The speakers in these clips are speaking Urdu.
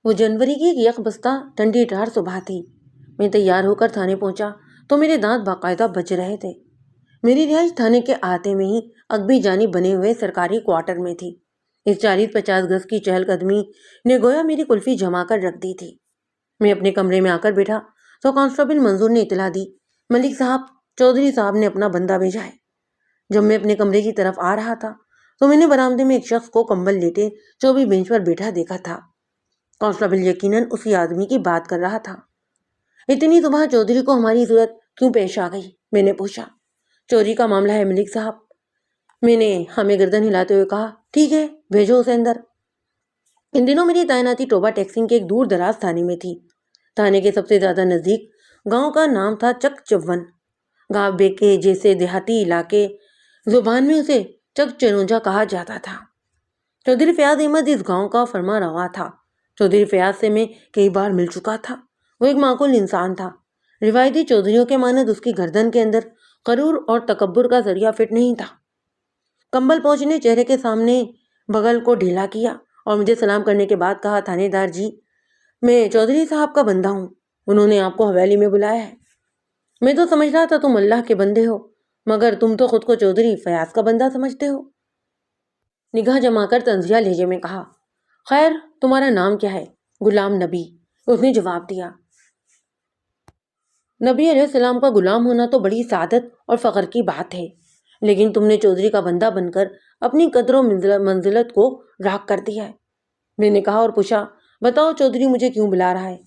وہ جنوری کی ایک یکبستہ ٹھنڈی ٹھار صبح تھی۔ میں تیار ہو کر تھانے پہنچا تو میرے دانت باقاعدہ بج رہے تھے۔ میری رہائش تھانے کے احاطے میں ہی اگبی جانب بنے ہوئے سرکاری کوارٹر میں تھی۔ اس 40-50 گز کی چہل قدمی نے گویا میری کلفی جما کر رکھ دی تھی۔ میں اپنے کمرے میں آ کر بیٹھا تو کانسٹیبل منظور نے اطلاع دی، ملک صاحب، چودھری صاحب نے اپنا بندہ بھیجا ہے۔ جب میں اپنے کمرے کی طرف آ رہا تھا تو میں نے برآمدے میں ایک شخص کو کمبل لیٹے چوبی بینچ پر بیٹھا دیکھا تھا۔ کانسٹیبل یقیناً اسی آدمی کی بات کر رہا تھا۔ اتنی صبح چودھری کو ہماری ضرورت کیوں پیش آ گئی؟ میں نے پوچھا۔ چوری کا معاملہ ہے ملک صاحب، میں نے ہمیں گردن ہلاتے ہوئے کہا۔ ٹھیک ہے، بھیجو اسے اندر۔ ان دنوں میری تعیناتی ٹوبہ ٹیکسنگ کے ایک دور دراز تھانے میں تھی۔ تھانے کے سب سے زیادہ نزدیک گاؤں کا نام تھا چک چون۔ گاؤں بیکے جیسے دیہاتی علاقے زبان میں اسے چک چنوجا کہا جاتا تھا۔ چودھری فیاض احمد اس گاؤں کا فرما روا تھا۔ چودھری فیاض سے میں کئی بار مل چکا تھا۔ وہ ایک معقول انسان تھا۔ روایتی چودھریوں کے مانند اس کی گردن کے اندر غرور اور تکبر کا ذریعہ فٹ نہیں تھا۔ کمبل پوچھ نے چہرے کے سامنے بغل کو ڈھیلا کیا اور مجھے سلام کرنے کے بعد کہا، تھانے دار جی، میں چودھری صاحب کا بندہ ہوں، انہوں نے آپ کو حویلی میں بلایا ہے۔ میں تو سمجھ رہا تھا تم اللہ کے بندے ہو، مگر تم تو خود کو چودھری فیاض کا بندہ سمجھتے ہو۔ نگاہ جما کر طنزیہ لہجے میں کہا، خیر تمہارا نام کیا ہے؟ غلام نبی، اس نے جواب دیا۔ نبی علیہ السلام کا غلام ہونا تو بڑی سعادت اور فخر کی بات ہے، لیکن تم نے چودھری کا بندہ بن کر اپنی قدر و منزلت کو راکھ کر دیا ہے۔ میں نے کہا اور پوچھا، بتاؤ چودھری مجھے کیوں بلا رہا ہے؟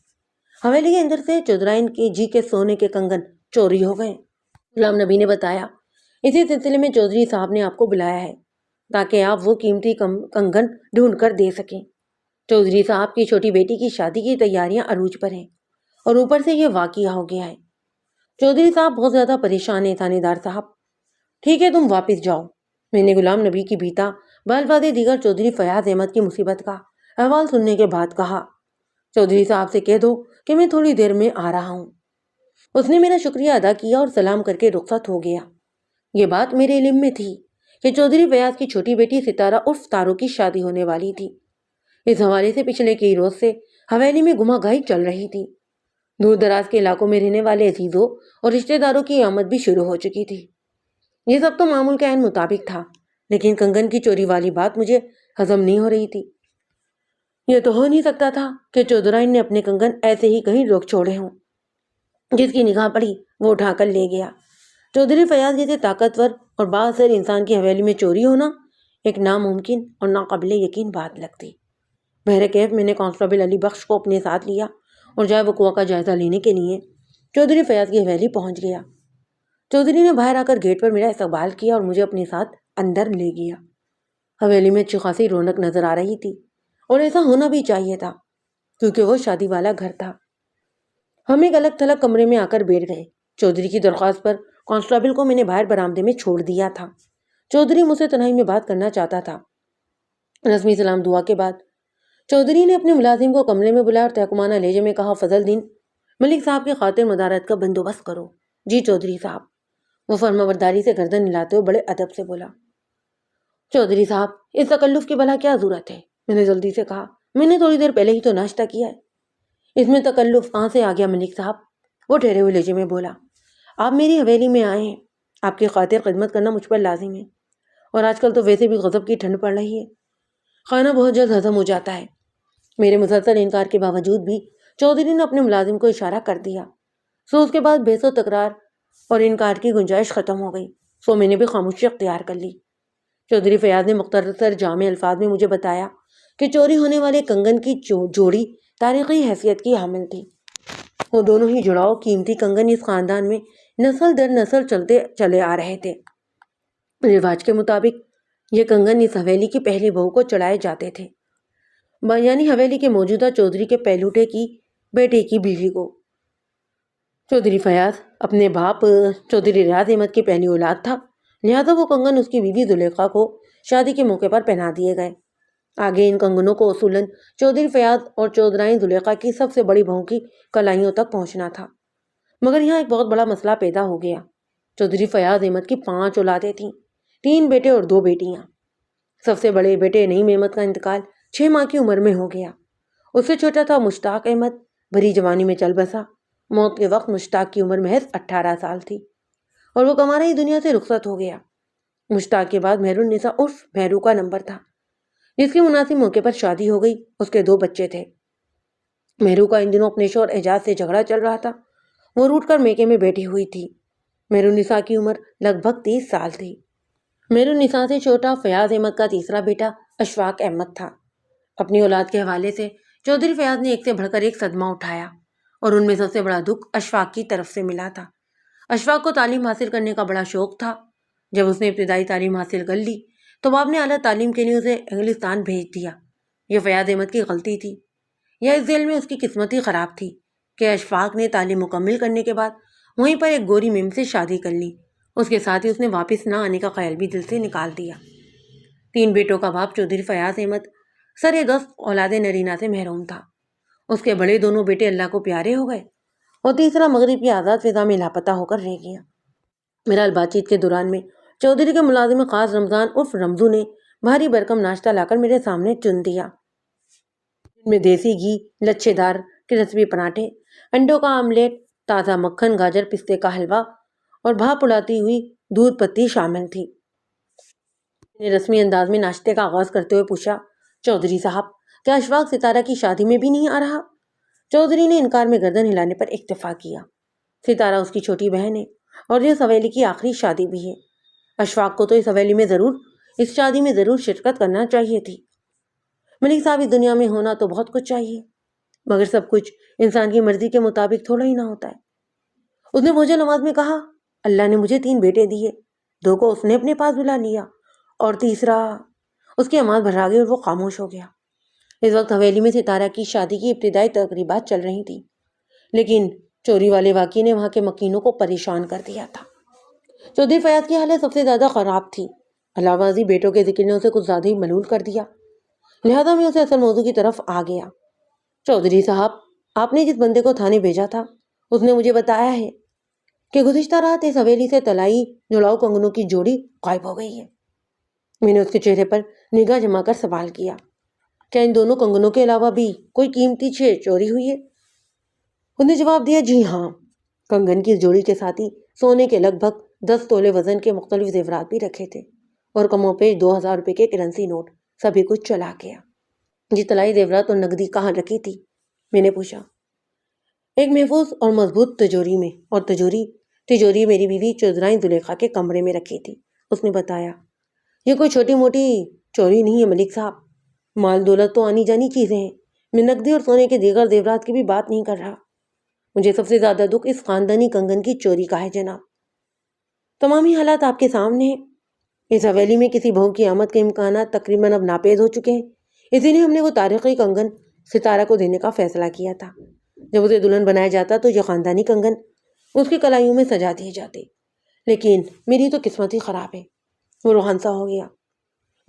حویلی کے اندر سے چودھرائن کے جی کے سونے کے کنگن چوری ہو گئے۔ غلام نبی نے بتایا، اسی سلسلے میں چودھری صاحب نے آپ کو بلایا ہے تاکہ آپ وہ قیمتی کنگن ڈھونڈ کر دے سکیں۔ چودھری صاحب کی چھوٹی بیٹی کی شادی کی تیاریاں عروج پر ہیں اور اوپر سے یہ واقعہ ہو گیا ہے۔ چودھری صاحب بہت زیادہ پریشان ہیں تھانے دار صاحب۔ ٹھیک ہے، تم واپس جاؤ۔ میں نے غلام نبی کی بیٹا بالفاظ دیگر چودھری فیاض احمد کی مصیبت کا احوال سننے کے بعد کہا، چودھری صاحب سے کہہ دو کہ میں تھوڑی دیر میں آ رہا ہوں۔ اس نے میرا شکریہ ادا کیا اور سلام کر کے رخصت ہو گیا۔ یہ بات میرے علم میں تھی کہ چودھری فیاض کی چھوٹی بیٹی ستارہ عرف تارو کی شادی ہونے والی تھی۔ اس حوالے سے پچھلے کئی روز سے حویلی میں گما گائی چل رہی تھی۔ دور دراز کے علاقوں میں رہنے والے عزیزوں اور رشتہ داروں کی آمد بھی شروع ہو چکی تھی۔ یہ سب تو معمول کے عین مطابق تھا، لیکن کنگن کی چوری والی بات مجھے ہضم نہیں ہو رہی تھی۔ یہ تو ہو نہیں سکتا تھا کہ چودھرائن نے اپنے کنگن ایسے ہی کہیں روک چھوڑے ہوں۔ جس کی نگاہ پڑی وہ اٹھا کر لے گیا۔ چودھری فیاض جیسے طاقتور اور بااثر انسان کی حویلی میں چوری ہونا ایک ناممکن اور ناقابل یقین بات لگتی۔ بہرکیف میں نے کانسٹیبل علی بخش کو اپنے ساتھ لیا اور جائے وقوع کا جائزہ لینے کے لیے چودھری فیاض کی حویلی پہنچ گیا۔ چودھری نے باہر آ کر گیٹ پر میرا استقبال کیا اور مجھے اپنے ساتھ اندر لے گیا۔ حویلی میں اچھی خاصی رونق نظر آ رہی تھی اور ایسا ہونا بھی چاہیے تھا کیونکہ وہ شادی والا گھر تھا۔ ہم ایک الگ تھلگ کمرے میں آ کر بیٹھ گئے۔ چودھری کی درخواست پر کانسٹیبل کو میں نے باہر برآمدے میں چھوڑ دیا تھا۔ چودھری مجھ سے تنہائی میں بات کرنا چاہتا تھا۔ رسمی سلام دعا کے بعد چودھری نے اپنے ملازم کو کمرے میں بلایا اور تحکمانہ لہجے میں کہا، فضل دین، ملک صاحب کی خاطر مدارت کا بندوبست کرو۔ جی چودھری صاحب، وہ فرمانبرداری سے گردن ہلاتے ہوئے بڑے ادب سے بولا۔ چودھری صاحب، اس تکلف کی بھلا کیا ضرورت ہے؟ میں نے جلدی سے کہا، میں نے تھوڑی دیر پہلے ہی تو ناشتہ کیا ہے۔ اس میں تکلف کہاں سے آ گیا ملک صاحب؟ وہ ٹھہرے ہوئے لہجے میں بولا، آپ میری حویلی میں آئے ہیں، آپ کی خاطر خدمت کرنا مجھ پر لازم ہے، اور آج کل تو ویسے بھی غضب کی ٹھنڈ پڑ رہی ہے، کھانا بہت جلد ہضم ہو جاتا ہے۔ میرے مسلسل انکار کے باوجود بھی چودھری نے اپنے ملازم کو اشارہ کر دیا، سو اس کے بعد بحث و تکرار اور انکار کی گنجائش ختم ہو گئی، سو میں نے بھی خاموشی اختیار کر لی۔ چودھری فیاض نے مختصر جامع الفاظ میں مجھے بتایا کہ چوری ہونے والے کنگن کی جوڑی تاریخی حیثیت کی حامل تھی۔ وہ دونوں ہی جڑاؤ قیمتی کنگن اس خاندان میں نسل در نسل چلتے چلے آ رہے تھے۔ رواج کے مطابق یہ کنگن اس حویلی کی پہلی بہو کو چڑھائے جاتے تھے، یعنی حویلی کے موجودہ چودھری کے پہلوٹے کی بیٹے کی بیوی کو۔ چودھری فیاض اپنے باپ چودھری ریاض احمد کی پہلی اولاد تھا، لہذا وہ کنگن اس کی بیوی زلیخا کو شادی کے موقع پر پہنا دیے گئے۔ آگے ان کنگنوں کو اصولاً چودھری فیاض اور چودھرائن زلیخا کی سب سے بڑی بہو کی کلائیوں تک پہنچنا تھا، مگر یہاں ایک بہت بڑا مسئلہ پیدا ہو گیا۔ چودھری فیاض احمد کی 5 اولادیں تھیں، 3 بیٹے اور 2 بیٹیاں۔ سب سے بڑے بیٹے نعیم احمد کا انتقال 6 ماہ کی عمر میں ہو گیا اس سے چھوٹا تھا مشتاق احمد، بھری جوانی میں چل بسا۔ موت کے وقت مشتاق کی عمر محض 18 سال تھی اور وہ کمارہ ہی دنیا سے رخصت ہو گیا۔ مشتاق کے بعد مہر النساء عرف مہرو کا نمبر تھا، جس کی مناسب موقع پر شادی ہو گئی۔ اس کے 2 بچے تھے۔ مہرو کا ان دنوں اپنے شوہر اعجاز سے جھگڑا چل رہا تھا۔ وہ روٹ کر میکے میں بیٹھی ہوئی تھی۔ مہر النساء کی عمر لگ بھگ 30 سال تھی۔ مہر النساء سے چھوٹا فیاض احمد کا تیسرا بیٹا اشفاق احمد تھا۔ اپنی اولاد کے حوالے سے چودھری فیاض نے ایک سے بڑھ کر ایک صدمہ اٹھایا، اور ان میں سب سے بڑا دکھ اشفاق کی طرف سے ملا تھا۔ اشفاق کو تعلیم حاصل کرنے کا بڑا شوق تھا۔ جب اس نے ابتدائی تعلیم حاصل کر لی تو باپ نے اعلیٰ تعلیم کے لیے اسے انگلستان بھیج دیا۔ یہ فیاض احمد کی غلطی تھی، یا اس ذیل میں اس کی قسمت ہی خراب تھی کہ اشفاق نے تعلیم مکمل کرنے کے بعد وہیں پر ایک گوری میم سے شادی کر لی۔ اس کے ساتھ ہی اس نے واپس نہ آنے کا خیال بھی دل سے نکال دیا۔ 3 بیٹوں کا باپ چودھری فیاض احمد سر دست اولاد نرینہ سے محروم تھا۔ اس کے بڑے دونوں بیٹے اللہ کو پیارے ہو گئے اور تیسرا مغرب کی آزاد فضا میں لاپتہ ہو کر رہ گیا۔ میرا بات چیت کے دوران میں چودھری کے ملازم خاص رمضان عرف رمزو نے بھاری برکم ناشتہ لا کر میرے سامنے چن دیا، جن میں دیسی گھی، لچھے دار کرسپی پراٹھے، انڈوں کا آملیٹ، تازہ مکھن، گاجر پستے کا حلوہ اور بھاپ اڑاتی ہوئی دودھ پتی شامل تھی۔ میں نے رسمی انداز میں ناشتے کا آغاز کرتے ہوئے پوچھا، چودھری صاحب، کیا اشفاق ستارہ کی شادی میں بھی نہیں آ رہا؟ چودھری نے انکار میں گردن ہلانے پر اکتفا کیا۔ ستارہ اس کی چھوٹی بہن ہے اور یہ اس حویلی کی آخری شادی بھی ہے۔ اشفاق کو تو اس شادی میں ضرور شرکت کرنا چاہیے تھی۔ ملک صاحب، اس دنیا میں ہونا تو بہت کچھ چاہیے، مگر سب کچھ انسان کی مرضی کے مطابق تھوڑا ہی نہ ہوتا ہے۔ اس نے بھوجن نماز میں کہا، اللہ نے مجھے 3 بیٹے دیے، 2 کو اس نے اپنے پاس بلا لیا اور تیسرا… اس کی آواز بھر آ گئی اور وہ خاموش ہو گیا۔ اس وقت حویلی میں ستارہ کی شادی کی ابتدائی تقریبات چل رہی تھی، لیکن چوری والے واقعے نے وہاں کے مکینوں کو پریشان کر دیا تھا۔ چودھری فیاض کی حالت سب سے زیادہ خراب تھی۔ علاوہ ازیں بیٹوں کے ذکر نے اسے کچھ زیادہ ہی ملول کر دیا، لہذا میں اسے اصل موضوع کی طرف آ گیا۔ چودھری صاحب، آپ نے جس بندے کو تھانے بھیجا تھا، اس نے مجھے بتایا ہے کہ گزشتہ رات اس حویلی سے طلائی جڑاؤ کنگنوں کی جوڑی غائب ہو گئی ہے۔ میں نے اس کے چہرے پر نگاہ جما کر سوال کیا، کیا ان دونوں کنگنوں کے علاوہ بھی کوئی قیمتی چیز چوری ہوئی ہے؟ اس نے جواب دیا، جی ہاں، کنگن کی اس جوڑی کے ساتھ ہی سونے کے لگ بھگ 10 تولے وزن کے مختلف زیورات بھی رکھے تھے اور کم و بیش 2000 روپے کے کرنسی نوٹ، سبھی کچھ چلا گیا۔ جی طلائی زیورات اور نقدی کہاں رکھی تھی؟ میں نے پوچھا۔ ایک محفوظ اور مضبوط تجوری میں، اور تجوری میری بیوی چودھرائیں زلیخا کے کمرے میں رکھی تھی، اس نے بتایا۔ یہ کوئی چھوٹی موٹی چوری نہیں ہے ملک صاحب، مال دولت تو آنی جانی چیزیں ہیں، میں نقدی اور سونے کے دیگر زیورات کی بھی بات نہیں کر رہا۔ مجھے سب سے زیادہ دکھ اس خاندانی کنگن کی چوری کا ہے جناب۔ تمامی حالات آپ کے سامنے ہیں۔ اس حویلی میں کسی بہو کی آمد کے امکانات تقریباً اب ناپید ہو چکے ہیں، اسی لیے ہم نے وہ تاریخی کنگن ستارہ کو دینے کا فیصلہ کیا تھا۔ جب اسے دلہن بنایا جاتا تو یہ خاندانی کنگن اس کی کلائیوں میں سجا دیے جاتے، لیکن میری تو قسمت ہی خراب ہے، وہ روحان سا ہو گیا۔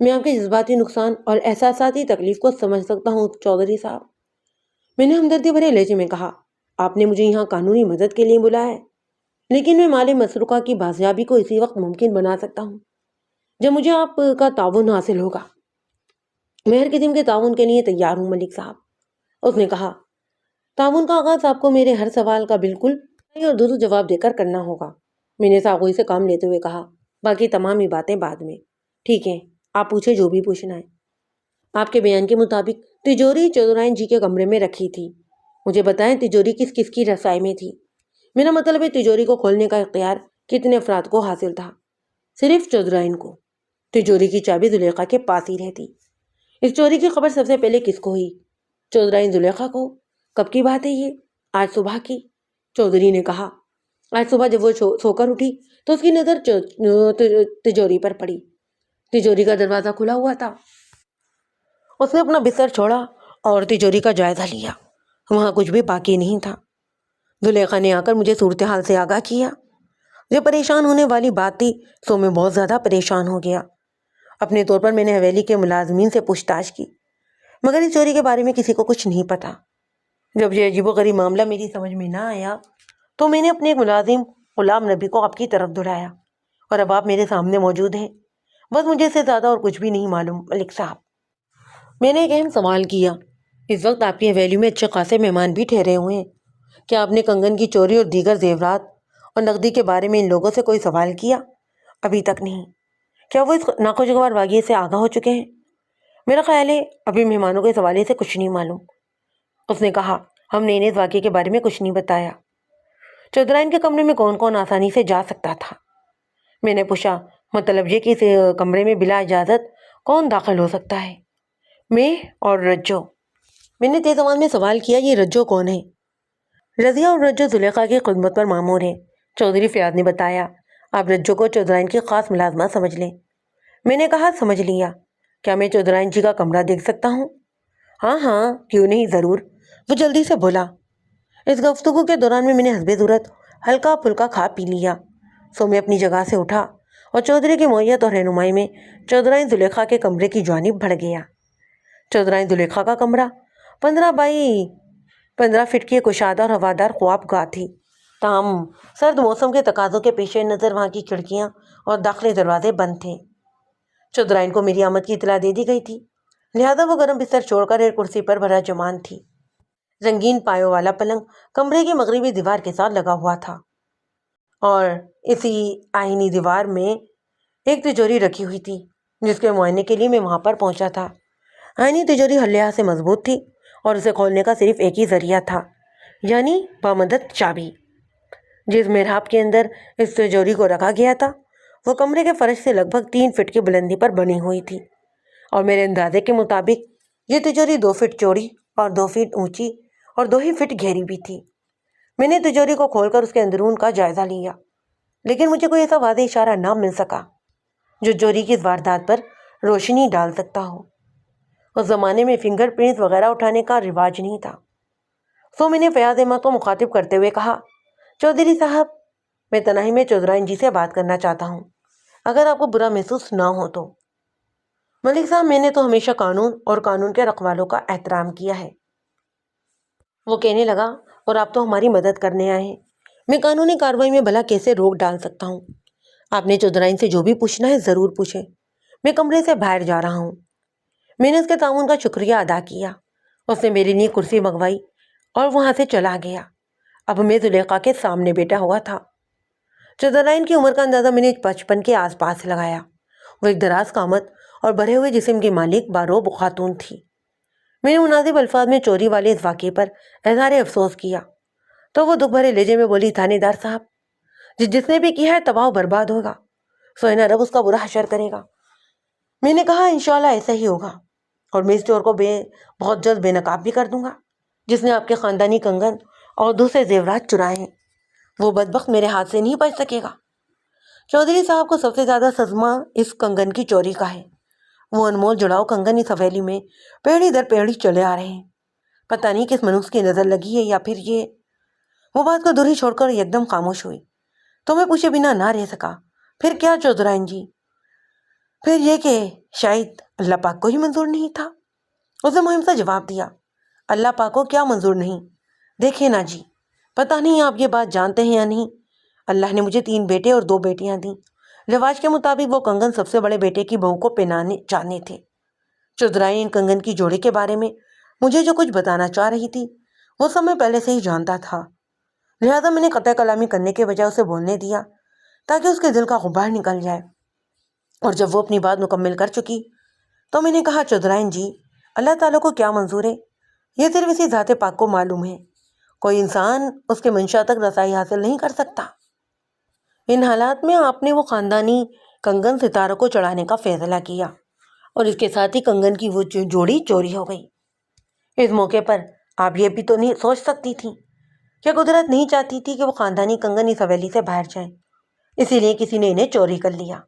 میں آپ کے جذباتی نقصان اور احساساتی تکلیف کو سمجھ سکتا ہوں چودھری صاحب، میں نے ہمدردی بھرے لہجے میں کہا۔ آپ نے مجھے یہاں قانونی مدد کے لیے بلایا ہے، لیکن میں مال مسروقہ کی بازیابی کو اسی وقت ممکن بنا سکتا ہوں جب مجھے آپ کا تعاون حاصل ہوگا۔ میں ہر قسم کے تعاون کے لیے تیار ہوں ملک صاحب، اس نے کہا۔ تعاون کا آغاز آپ کو میرے ہر سوال کا بالکل صحیح اور درست جواب دے کر کرنا ہوگا، میں نے ساغوئی سے کام لیتے ہوئے کہا۔ باقی تمام ہی باتیں بعد میں۔ ٹھیک ہے، آپ پوچھے جو بھی پوچھنا ہے۔ آپ کے بیان کے مطابق تجوری چودھرائن جی کے کمرے میں رکھی تھی، مجھے بتائیں تجوری کس کس کی رسائی میں تھی؟ میرا مطلب ہے تجوری کو کھولنے کا اختیار کتنے افراد کو حاصل تھا؟ صرف چودھرائن کو۔ تجوری کی چابی زلیخا کے پاس ہی رہتی۔ اس چوری کی خبر سب سے پہلے کس کو ہوئی؟ چودھرائن زلیخا کو۔ کب کی بات ہے یہ؟ آج صبح کی، چودھری نے کہا۔ آج صبح جب وہ سو کر اٹھی تو اس کی نظر تجوری پر پڑی۔ تجوری کا دروازہ کھلا ہوا تھا۔ اس نے اپنا بستر چھوڑا اور تجوری کا جائزہ لیا، وہاں کچھ بھی باقی نہیں تھا۔ زلیخا نے آ کر مجھے صورتحال سے آگاہ کیا۔ جو پریشان ہونے والی بات تھی سو میں بہت زیادہ پریشان ہو گیا۔ اپنے طور پر میں نے حویلی کے ملازمین سے پوچھ تاچھ کی، مگر اس چوری کے بارے میں کسی کو کچھ نہیں پتا۔ جب یہ عجیب و غریب معاملہ میری سمجھ میں نہ آیا تو میں نے اپنے ایک ملازم غلام نبی کو آپ کی طرف دلایا، اور اب آپ میرے سامنے موجود ہیں۔ بس مجھے سے زیادہ اور کچھ بھی نہیں معلوم ملک صاحب۔ میں نے ایک اہم سوال کیا، اس وقت آپ کی حویلی میں اچھے خاصے مہمان بھی ٹھہرے ہوئے ہیں، کیا آپ نے کنگن کی چوری اور دیگر زیورات اور نقدی کے بارے میں ان لوگوں سے کوئی سوال کیا؟ ابھی تک نہیں۔ کیا وہ اس ناخوشگوار واقعے سے آگاہ ہو چکے ہیں؟ میرا خیال ہے ابھی مہمانوں کے حوالے سے کچھ نہیں معلوم، اس نے کہا۔ ہم نے انہیں اس واقعے کے بارے میں کچھ نہیں بتایا۔ چودھرائن کے کمرے میں کون کون آسانی سے جا سکتا تھا؟ میں نے پوچھا۔ مطلب یہ کہ اس کمرے میں بلا اجازت کون داخل ہو سکتا ہے؟ میں اور رجو۔ میں نے تیز آواز میں سوال کیا، یہ رجو کون ہے؟ رضیہ اور رجو زلیخا کی خدمت پر مامور ہیں، چودھری فیاض نے بتایا۔ آپ رجو کو چودھرائن کی خاص ملازمت سمجھ لیں۔ میں نے کہا سمجھ لیا۔ کیا میں چودھرائن جی کا کمرہ دیکھ سکتا ہوں؟ ہاں ہاں کیوں نہیں، ضرور، وہ جلدی سے بولا۔ اس گفتگو کے دوران میں نے حسب ضرورت ہلکا پھلکا کھا پی لیا، سو میں اپنی جگہ سے اٹھا اور چودھری کی معیت اور رہنمائی میں چودھرائن زلیخا کے کمرے کی جانب بڑھ گیا۔ چودھرائن زلیخا کا کمرہ 15 بائی 15 فٹ کی کشادہ اور ہوادار خواب گاہ تھی، تاہم سرد موسم کے تقاضوں کے پیش نظر وہاں کی کھڑکیاں اور داخلی دروازے بند تھے۔ چودھرائن کو میری آمد کی اطلاع دے دی گئی تھی، لہذا وہ گرم بستر چھوڑ کر ایک کرسی پر بھرا جمان تھی۔ رنگین پایوں والا پلنگ کمرے کی مغربی دیوار کے ساتھ لگا ہوا تھا اور اسی آئینی دیوار میں ایک تجوری رکھی ہوئی تھی جس کے معائنے کے لیے میں وہاں پر پہنچا تھا۔ آئینی تجوری ہر لحاظ سے مضبوط تھی اور اسے کھولنے کا صرف ایک ہی ذریعہ تھا، یعنی بامدد چابی۔ جس محراب کے اندر اس تجوری کو رکھا گیا تھا وہ کمرے کے فرش سے لگ بھگ 3 فٹ کی بلندی پر بنی ہوئی تھی، اور میرے اندازے کے مطابق یہ تجوری 2 فٹ چوڑی اور 2 فٹ اونچی اور 2 ہی فٹ گہری بھی تھی۔ میں نے تجوری کو کھول کر اس کے اندرون کا جائزہ لیا، لیکن مجھے کوئی ایسا واضح اشارہ نہ مل سکا جو چوری کی اس واردات پر روشنی ڈال سکتا ہو۔ اس زمانے میں فنگر پرنٹس وغیرہ اٹھانے کا رواج نہیں تھا، سو میں نے فیاض احمد کو مخاطب کرتے ہوئے کہا، چودھری صاحب، میں تنہائی میں چودھرائن جی سے بات کرنا چاہتا ہوں، اگر آپ کو برا محسوس نہ ہو تو۔ ملک صاحب، میں نے تو ہمیشہ قانون اور قانون کے رکھوالوں کا احترام کیا ہے، وہ کہنے لگا، اور آپ تو ہماری مدد کرنے آئے ہیں، میں قانونی کارروائی میں بھلا کیسے روک ڈال سکتا ہوں؟ آپ نے چودھرائن سے جو بھی پوچھنا ہے ضرور پوچھیں، میں کمرے سے باہر جا رہا ہوں۔ میں نے اس کے تعاون کا شکریہ ادا کیا۔ اس نے میرے لیے کرسی منگوائی اور وہاں سے چلا گیا۔ اب میں زلیخا کے سامنے بیٹھا ہوا تھا۔ چودھرائن کی عمر کا اندازہ میں نے 55 کے آس پاس لگایا۔ وہ ایک دراز قامت اور بھرے ہوئے جسم کی مالک باروب خاتون تھی۔ میں نے مناسب الفاظ میں چوری والے اس واقعے پر اظہار افسوس کیا تو وہ دکھ بھرے لہجے میں بولی، تھانے دار صاحب، جس نے بھی کیا ہے تباہ و برباد ہوگا، سوئنا رب اس کا برا حشر کرے گا۔ میں نے کہا، انشاءاللہ ایسا ہی ہوگا، اور میں اس چور کو بہت جلد بے نقاب بھی کر دوں گا جس نے آپ کے خاندانی کنگن اور دوسرے زیورات چرائے ہیں۔ وہ بدبخت میرے ہاتھ سے نہیں بچ سکے گا۔ چودھری صاحب کو سب سے زیادہ صدمہ اس کنگن کی چوری کا ہے۔ وہ انمول جڑاؤ کنگن اس حویلی میں پیڑھی در پیڑھی چلے آ رہے ہیں۔ پتہ نہیں کس منوس کی نظر لگی ہے، یا پھر یہ… وہ بات کو دور ہی چھوڑ کر یکدم خاموش ہوئی تو میں پوچھے بنا نہ رہ سکا، پھر کیا چودھرائن جی؟ پھر یہ کہ شاید اللہ پاک کو ہی منظور نہیں تھا۔ اسے مہم سے جواب دیا، اللہ پاک کو کیا منظور نہیں؟ دیکھیں نا جی، پتہ نہیں آپ یہ بات جانتے ہیں یا نہیں، اللہ نے مجھے 3 بیٹے اور 2 بیٹیاں دیں۔ رواج کے مطابق وہ کنگن سب سے بڑے بیٹے کی بہو کو پہنانے چاہنے تھے۔ چودھرائن کنگن کی جوڑے کے بارے میں مجھے جو کچھ بتانا چاہ رہی تھی وہ سب میں پہلے سے ہی جانتا تھا، لہذا میں نے قطع کلامی کرنے کے بجائے اسے بولنے دیا تاکہ اس کے دل کا غبار نکل جائے۔ اور جب وہ اپنی بات مکمل کر چکی تو میں نے کہا، چودھرائن جی، اللہ تعالیٰ کو کیا منظور ہے یہ صرف اسی ذات پاک کو معلوم ہے، کوئی انسان اس کے منشا تک رسائی حاصل نہیں کر سکتا۔ ان حالات میں آپ نے وہ خاندانی کنگن ستاروں کو چڑھانے کا فیصلہ کیا اور اس کے ساتھ ہی کنگن کی وہ جوڑی چوری ہو گئی۔ اس موقع پر آپ یہ بھی تو نہیں سوچ سکتی تھی کہ قدرت نہیں چاہتی تھی کہ وہ خاندانی کنگن اس حویلی سے باہر جائیں، اسی لیے کسی نے انہیں چوری کر لیا۔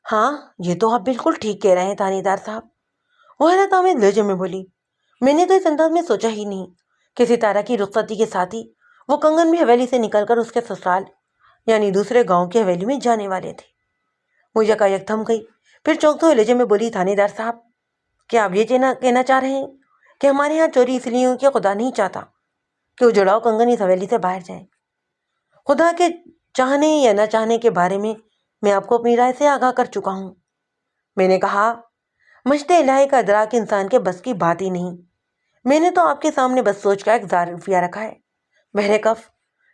ہاں، یہ تو آپ بالکل ٹھیک کہہ رہے ہیں تھانے دار صاحب، وہ حیرت آمیز لہجے میں بولی۔ میں نے تو اس انداز میں سوچا ہی نہیں کہ ستارہ کی رخصتی کے ساتھ ہی وہ کنگن بھی حویلی سے نکل کر اس کے سسرال یعنی دوسرے گاؤں کی حویلی میں جانے والے تھے۔ وہ یکایک تھم گئی، پھر چونکتے ہوئے لہجے میں بولی، تھانے دار صاحب، کیا آپ یہ کہنا چاہ رہے ہیں کہ ہمارے ہاں چوری اس لیے ہوئی کہ خدا نہیں چاہتا کہ وہ جڑاؤ کنگن اس حویلی سے باہر جائیں؟ خدا کے چاہنے یا نہ چاہنے کے بارے میں آپ کو اپنی رائے سے آگاہ کر چکا ہوں۔ میں نے کہا، مشت الہی کا ادراک انسان کے بس کی بات ہی نہیں۔ میں نے تو آپ کے سامنے بس سوچ کا ایک ظرفیہ رکھا ہے۔ بہر کف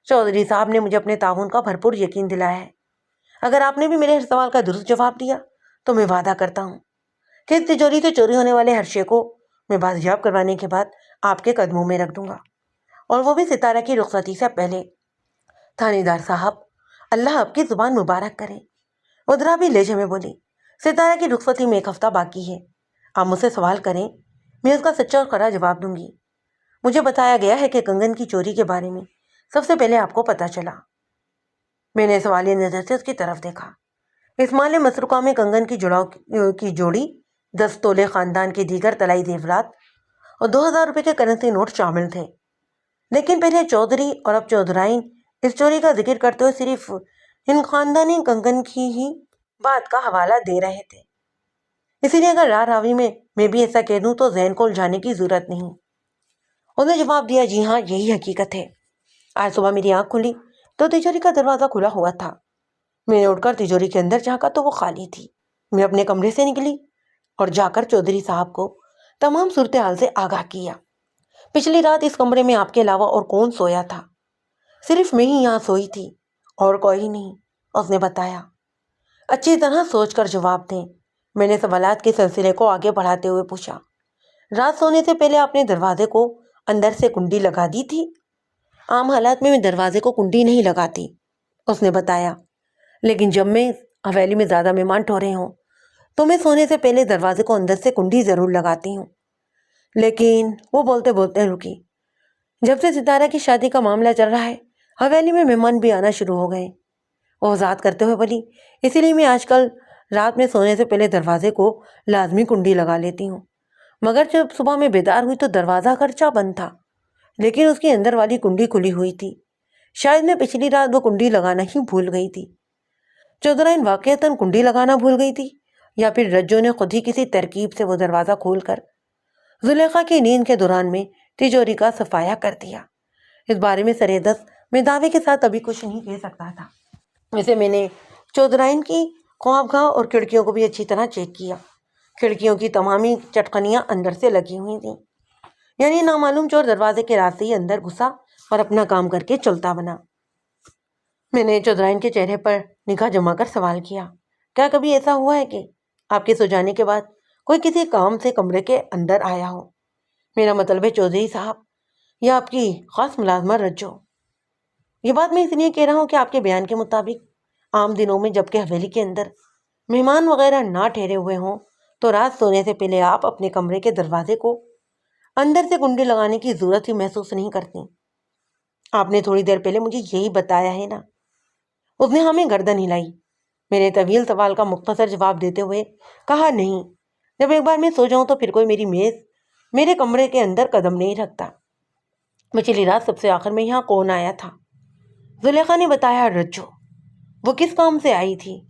چودھری صاحب نے مجھے اپنے تعاون کا بھرپور یقین دلایا ہے۔ اگر آپ نے بھی میرے ہر سوال کا درست جواب دیا تو میں وعدہ کرتا ہوں کہ اس تجوری سے چوری ہونے والے ہر شے کو میں بازیاب کروانے کے بعد آپ کے قدموں میں رکھ دوں گا، اور وہ بھی ستارہ کی رخصتی سے پہلے۔ تھانے دار صاحب، اللہ آپ کی زبان مبارک کرے، ادرا بھی لہجے میں بولی۔ ستارہ کی رخصتی میں 1 ہفتہ باقی ہے، آپ مجھ سے سوال کریں، میں اس کا سچا اور کڑا جواب دوں گی۔ مجھے بتایا گیا ہے کہ کنگن کی چوری کے بارے میں سب سے پہلے آپ کو پتہ چلا۔ میں نے سوالیہ نظر سے اس کی طرف دیکھا۔ اس مال مسروقہ میں کنگن کی جوڑی، 10 تولے خاندان کے دیگر طلائی زیورات اور 2000 روپے کے کرنسی نوٹ شامل تھے، لیکن پہلے چودھری اور اب چودھرائن اس چوری کا ذکر کرتے ہوئے صرف ان خاندانی کنگن کی ہی بات کا حوالہ دے رہے تھے۔ اسی لیے اگر راوی میں بھی ایسا کہہ دوں تو ذہن کو الجھانے کی ضرورت نہیں۔ اس نے جواب دیا، جی ہاں، یہی حقیقت ہے۔ آج صبح میری آنکھ کھلی تو تجوری کا دروازہ کھلا ہوا تھا۔ میں نے اٹھ کر تجوری کے اندر جھانکا تو وہ خالی تھی۔ میں اپنے کمرے سے نکلی اور جا کر چودھری صاحب کو تمام صورتحال سے آگاہ کیا۔ پچھلی رات اس کمرے میں آپ کے علاوہ اور کون سویا تھا؟ صرف میں ہی یہاں سوئی تھی اور کوئی نہیں، اس نے بتایا۔ اچھی طرح سوچ کر جواب دیں، میں نے سوالات کے سلسلے کو آگے بڑھاتے ہوئے پوچھا۔ رات سونے سے پہلے آپ نے دروازے کو اندر سے کنڈی لگا دی تھی؟ عام حالات میں دروازے کو کنڈی نہیں لگاتی، اس نے بتایا، لیکن جب میں حویلی میں زیادہ مہمان ٹھہرے ہوں تو میں سونے سے پہلے دروازے کو اندر سے کنڈی ضرور لگاتی ہوں۔ لیکن وہ بولتے بولتے رکی۔ جب سے ستارہ کی شادی کا معاملہ چل رہا ہے، حویلی میں مہمان بھی آنا شروع ہو گئے، وہ وضاحت کرتے ہوئے بولی۔ اسی لیے میں آج کل رات میں سونے سے پہلے دروازے کو لازمی کنڈی لگا لیتی ہوں، مگر جب صبح میں بیدار ہوئی تو دروازہ اگرچہ بند تھا لیکن اس کی اندر والی کنڈی کھلی ہوئی تھی۔ شاید میں پچھلی رات وہ کنڈی لگانا ہی بھول گئی تھی۔ چودھرائن واقعتاً کنڈی لگانا بھول گئی تھی یا پھر رجو نے خود ہی کسی ترکیب سے وہ دروازہ کھول کر زلیخا کی نیند کے دوران میں تجوری کا صفایا کر دیا؟ اس بارے میں سرے دست میں دعوے کے ساتھ ابھی کچھ نہیں کہہ سکتا تھا۔ ویسے میں نے چودھرائن کی خوابگاہ اور کھڑکیوں کو بھی اچھی طرح چیک کیا۔ کھڑکیوں کی تمامی چٹکنیاں اندر سے لگی ہوئی تھیں، یعنی نامعلوم چور دروازے کے راستے ہی اندر گھسا اور اپنا کام کر کے چلتا بنا۔ میں نے چودھرائن کے چہرے پر نگاہ جما کر سوال کیا، کیا کبھی ایسا ہوا ہے کہ آپ کے سو جانے کے بعد کوئی کسی کام سے کمرے کے اندر آیا ہو؟ میرا مطلب ہے چودھری صاحب یا آپ کی خاص ملازمہ رجو۔ یہ بات میں اس لیے کہہ رہا ہوں کہ آپ کے بیان کے مطابق عام دنوں میں جب کہ حویلی کے اندر مہمان وغیرہ نہ ٹھہرے ہوئے ہوں تو رات سونے سے پہلے آپ اپنے کمرے کے دروازے کو اندر سے کنڈی لگانے کی ضرورت ہی محسوس نہیں کرتی۔ آپ نے تھوڑی دیر پہلے مجھے یہی بتایا ہے نا؟ اس نے ہمیں گردن ہلائی۔ میں نے طویل سوال کا مختصر جواب دیتے ہوئے کہا، نہیں، جب ایک بار میں سو جاؤں تو پھر کوئی میری میز میرے کمرے کے اندر قدم نہیں رکھتا۔ پچھلی رات سب سے آخر میں یہاں کون آیا تھا؟ زلیخا نے بتایا، رجو۔ وہ کس کام سے آئی تھی؟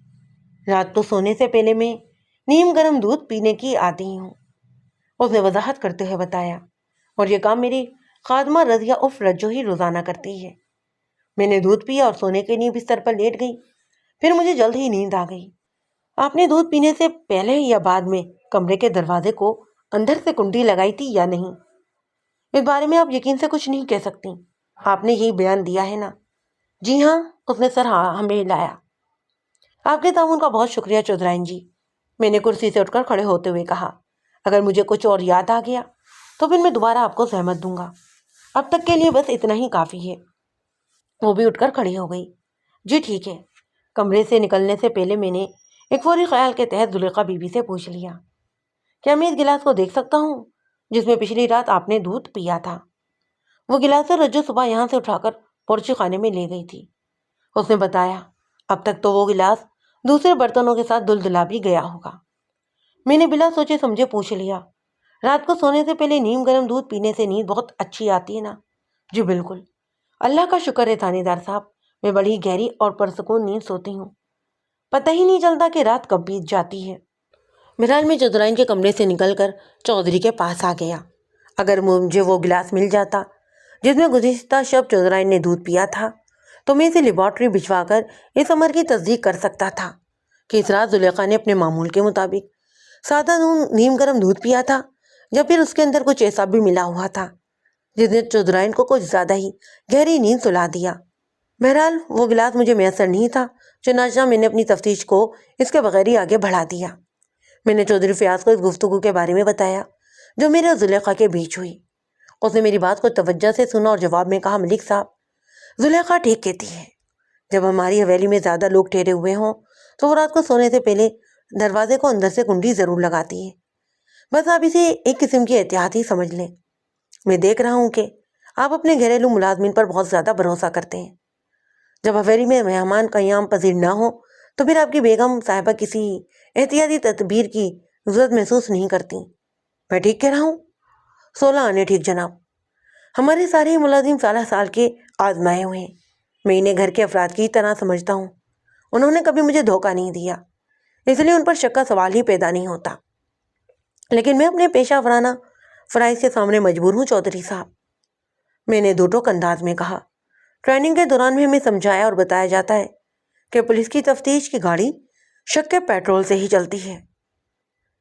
رات کو سونے سے پہلے میں نیم گرم دودھ پینے کی عادی ہوں، اس نے وضاحت کرتے ہوئے بتایا، اور یہ کام میری خادمہ رضیہ عرف رجو ہی روزانہ کرتی ہے۔ میں نے دودھ پیا اور سونے کے لیے بستر پر لیٹ گئی، پھر مجھے جلد ہی نیند آ گئی۔ آپ نے دودھ پینے سے پہلے یا بعد میں کمرے کے دروازے کو اندر سے کنڈی لگائی تھی یا نہیں؟ اس بارے میں آپ یقین سے کچھ نہیں کہہ سکتی، آپ نے یہی بیان دیا ہے نا؟ جی ہاں، اس نے سر ہمیں ہلایا۔ آپ کے تعاون کا بہت شکریہ چودھرائن جی، میں نے کرسی سے اٹھ کر کھڑے ہوتے ہوئے کہا۔ اگر مجھے کچھ اور یاد آ گیا تو پھر میں دوبارہ آپ کو زحمت دوں گا، اب تک کے لیے بس اتنا ہی کافی ہے۔ وہ بھی اٹھ کر کھڑی ہو گئی۔ جی ٹھیک ہے۔ کمرے سے نکلنے سے پہلے میں نے ایک فوری خیال کے تحت زلیخا بی بی سے پوچھ لیا، کیا میں اس گلاس کو دیکھ سکتا ہوں جس میں پچھلی رات آپ نے دودھ پیا تھا؟ وہ گلاس رجو صبح یہاں سے اٹھا کر پورچی خانے میں لے گئی تھی، اس نے بتایا۔ اب تک تو وہ گلاس دوسرے برتنوں کے ساتھ دلدلا بھی گیا ہوگا۔ میں نے بلا سوچے سمجھے پوچھ لیا، رات کو سونے سے پہلے نیم گرم دودھ پینے سے نیند بہت اچھی آتی ہے نا؟ جی بالکل، اللہ کا شکر ہے تھانے دار صاحب، میں بڑی گہری اور پرسکون نیند سوتی ہوں، پتہ ہی نہیں چلتا کہ رات کب بیت جاتی ہے۔ بہرحال میں چودھرائن کے کمرے سے نکل کر چودھری کے پاس آ گیا۔ اگر مجھے وہ گلاس مل جاتا جس میں گزشتہ شب چودھرائن نے دودھ پیا تھا تو میں اسے لیبارٹری بھجوا کر اس امر کی تصدیق کر سکتا تھا کہ اس رات زلیخا نے اپنے معمول کے مطابق سادہ نیم گرم دودھ پیا تھا یا پھر اس کے اندر کچھ ایسا بھی ملا ہوا تھا جس نے چودھرائن کو کچھ زیادہ ہی گہری نیند سلا دیا؟ بہرحال وہ گلاس مجھے میسر نہیں تھا، چنانچہ میں نے اپنی تفتیش کو اس کے بغیر ہی آگے بڑھا دیا۔ میں نے چودھری فیاض کو اس گفتگو کے بارے میں بتایا جو میرے اور زلیخا کے بیچ ہوئی۔ اس نے میری بات کو توجہ سے سنا اور جواب میں کہا، ملک صاحب، زلیخا ٹھیک کہتی ہے۔ جب ہماری حویلی میں زیادہ لوگ ٹھہرے ہوئے ہوں تو وہ رات کو سونے سے پہلے دروازے کو اندر سے کنڈی ضرور لگاتی ہے۔ بس آپ اسے ایک قسم کی احتیاط ہی سمجھ لیں۔ میں دیکھ رہا ہوں کہ آپ اپنے گھریلو ملازمین پر بہت زیادہ بھروسہ کرتے ہیں۔ جب حویلی میں مہمان قیام پذیر نہ ہو تو پھر آپ کی بیگم صاحبہ کسی احتیاطی تدبیر کی ضرورت محسوس نہیں کرتی۔ میں ٹھیک کہہ رہا ہوں؟ 16 آنے ٹھیک جناب۔ ہمارے سارے ملازم سالہ سال کے آزمائے ہوئے ہیں۔ میں انہیں گھر کے افراد کی طرح سمجھتا ہوں۔ انہوں نے کبھی مجھے دھوکہ نہیں دیا، اس لیے ان پر شک کا سوال ہی پیدا نہیں ہوتا۔ لیکن میں اپنے پیشہ ورانہ فرائض کے سامنے مجبور ہوں چودھری صاحب، میں نے دو ٹوک انداز میں کہا۔ ٹریننگ کے دوران بھی ہمیں سمجھایا اور بتایا جاتا ہے کہ پولیس کی تفتیش کی گاڑی شک کے پیٹرول سے ہی چلتی ہے۔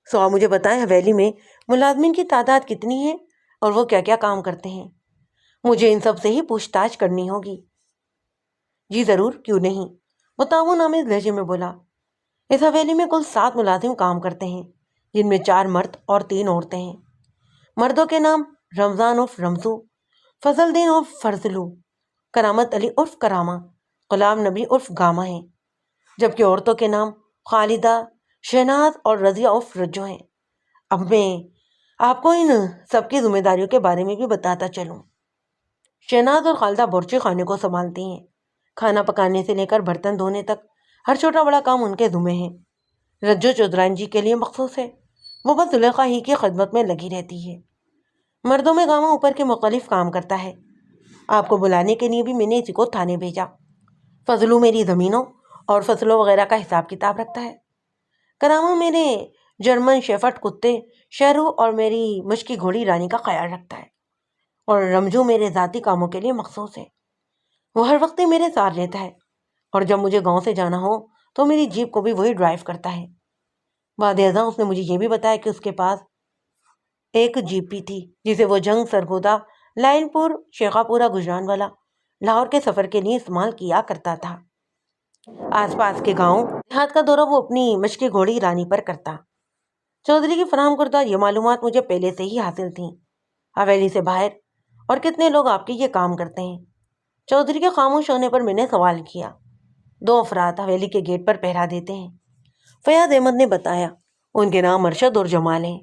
سو آپ مجھے بتائیں، حویلی میں ملازمین کی تعداد کتنی ہے اور وہ کیا کیا کام کرتے ہیں؟ مجھے ان سب سے ہی پوچھ تاچھ کرنی ہوگی۔ جی ضرور، کیوں نہیں، وہ تعاون آمیز لہجے میں بولا۔ اس حویلی میں کل 7 ملازم کام کرتے ہیں، جن میں 4 مرد اور 3 عورتیں ہیں۔ مردوں کے نام رمضان عرف رمزو، فضل الدین عرف فرزلو، کرامت علی عرف کرامہ، غلام نبی عرف گامہ ہیں، جبکہ عورتوں کے نام خالدہ، شہناز اور رضیہ عرف رجو ہیں۔ اب میں آپ کو ان سب کی ذمہ داریوں کے بارے میں بھی بتاتا چلوں۔ شہناز اور خالدہ باورچی خانے کو سنبھالتی ہیں۔ کھانا پکانے سے لے کر برتن دھونے تک ہر چھوٹا بڑا کام ان کے ذمہ ہے۔ رجو چودھرائن جی کے لیے مخصوص ہے، وہ بس زلیخا ہی کی خدمت میں لگی رہتی ہے۔ مردوں میں گاما اوپر کے مختلف کام کرتا ہے۔ آپ کو بلانے کے لیے بھی میں نے اسی کو تھانے بھیجا۔ فضلو میری زمینوں اور فصلوں وغیرہ کا حساب کتاب رکھتا ہے۔ کرامہ میرے جرمن شیفرڈ کتے شہرو اور میری مشکی گھوڑی رانی کا خیال رکھتا ہے، اور رمجو میرے ذاتی کاموں کے لیے مخصوص ہے۔ وہ ہر وقت میرے ساتھ رہتا ہے، اور جب مجھے گاؤں سے جانا ہو تو میری جیپ کو بھی وہی ڈرائیو کرتا ہے۔ بعد ازاں اس نے مجھے یہ بھی بتایا کہ اس کے پاس ایک جیپ بھی تھی جسے وہ جنگ سرگودا لائن پور شیخا پورہ گجران والا لاہور کے سفر کے لیے استعمال کیا کرتا تھا۔ آس پاس کے گاؤں دیہات کا دورہ وہ اپنی مشکی گھوڑی رانی پر کرتا۔ چودھری کی فراہم کردہ یہ معلومات مجھے پہلے سے ہی حاصل تھیں۔ حویلی سے باہر اور کتنے لوگ آپ کے یہ کام کرتے ہیں؟ چودھری کے خاموش ہونے پر میں نے سوال کیا۔ 2 افراد حویلی کے گیٹ پر پہرا دیتے ہیں، فیاض احمد نے بتایا۔ ان کے نام ارشد اور جمال ہیں۔